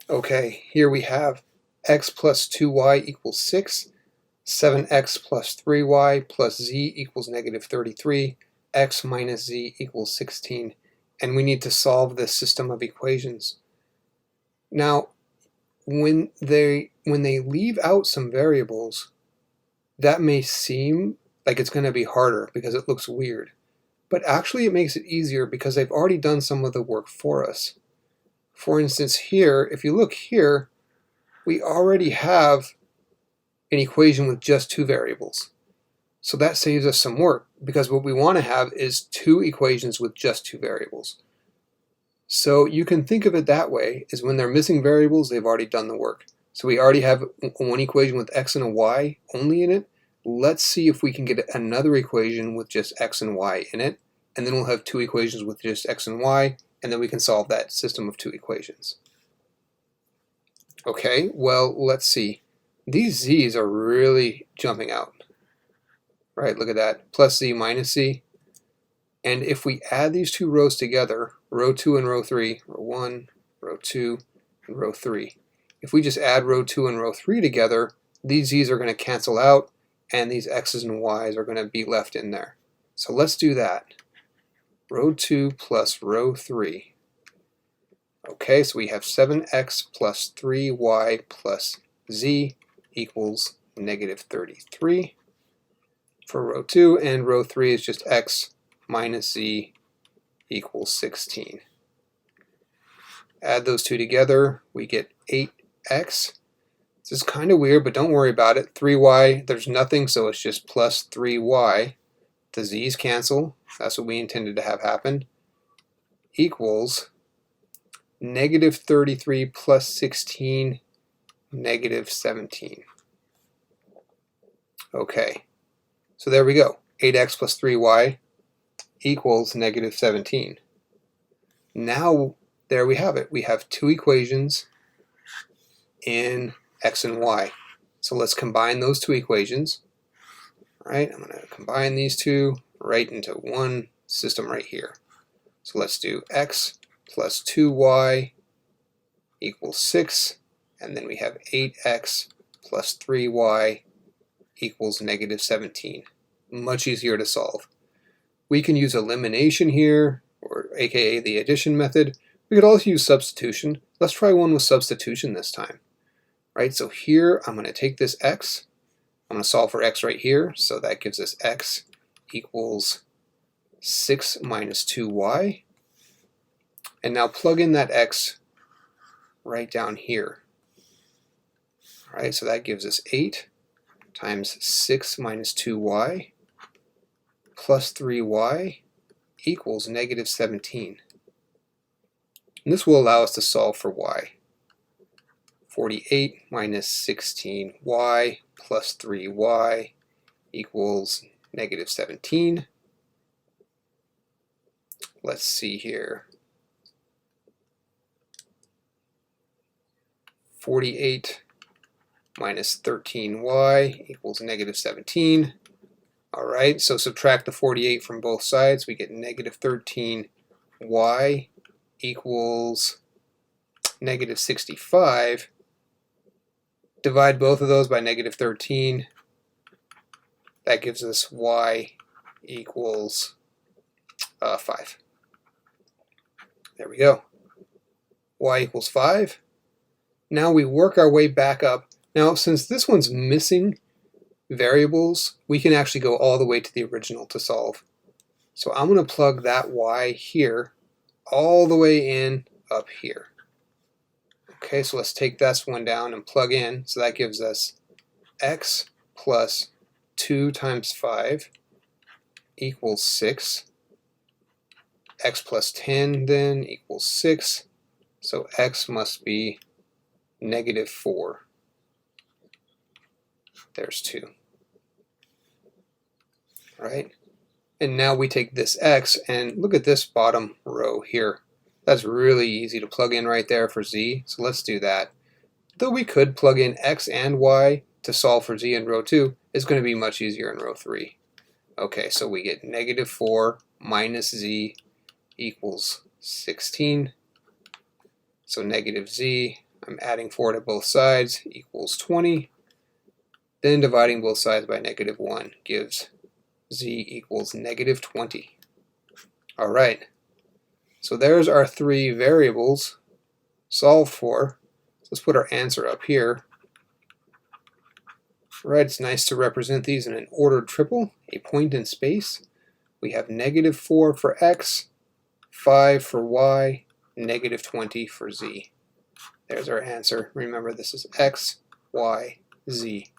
Okay, here we have x plus 2y equals 6, 7x plus 3y plus z equals negative 33, x minus z equals 16, and we need to solve this system of equations. Now, when they leave out some variables, that may seem like it's going to be harder because it looks weird, but actually it makes it easier because they've already done some of the work for us. For instance, here, if you look here, we already have an equation with just two variables. So that saves us some work because what we want to have is two equations with just two variables. So you can think of it that way, is when they're missing variables, they've already done the work. So we already have one equation with x and a y only in it. Let's see if we can get another equation with just x and y in it, and then we'll have two equations with just x and y, and then we can solve that system of two equations. Okay, well, let's see. These z's are really jumping out. Right, look at that. Plus z minus z. And if we add these two rows together, row 2 and row 3, row 1, row 2, and row 3. If we just add row 2 and row 3 together, these z's are going to cancel out, and these x's and y's are going to be left in there. So let's do that. Row 2 plus row 3. Okay, so we have 7x plus 3y plus z equals negative 33 for row 2, and row 3 is just x minus z equals 16. Add those two together, we get 8x. This is kind of weird, but don't worry about it. 3y, there's nothing, so it's just plus 3y. The z's cancel, that's what we intended to have happen, equals negative 33 plus 16, negative 17. Okay, so there we go. 8x plus 3y equals negative 17. Now, there we have it. We have two equations in x and y. So let's combine those two equations. All right, I'm going to combine these two right into one system right here. So let's do x plus 2y equals 6, and then we have 8x plus 3y equals negative 17. Much easier to solve. We can use elimination here, or aka the addition method. We could also use substitution. Let's try one with substitution this time. Right, so here I'm going to take this x, I'm going to solve for x right here, so that gives us x equals 6 minus 2y. And now plug in that x right down here. All right, so that gives us 8 times 6 minus 2y plus 3y equals negative 17. And this will allow us to solve for y. 48 minus 16y plus 3y equals negative 17. Let's see here. 48 minus 13y equals negative 17. All right, so subtract the 48 from both sides. We get negative 13y equals negative 65. Divide both of those by negative 13. That gives us y equals 5. There we go. Y equals 5. Now we work our way back up. Now, since this one's missing variables, we can actually go all the way to the original to solve. So I'm going to plug that y here all the way in up here. Okay, so let's take this one down and plug in. So that gives us x plus 2 times 5 equals 6. X plus 10 then equals 6. So x must be negative 4. There's 2. Right? And now we take this x and look at this bottom row here. That's really easy to plug in right there for z, so let's do that. Though we could plug in x and y to solve for z in row 2, it's going to be much easier in row 3. Okay, so we get negative 4 minus z equals 16. So negative z I'm adding 4 to both sides, equals 20. Then dividing both sides by -1 gives z equals -20. All right, so there's our 3 variables solved for. Let's put our answer up here. Right, it's nice to represent these in an ordered triple, a point in space. We have -4 for x, 5 for y, -20 for z. There's our answer. Remember, this is x, y, z.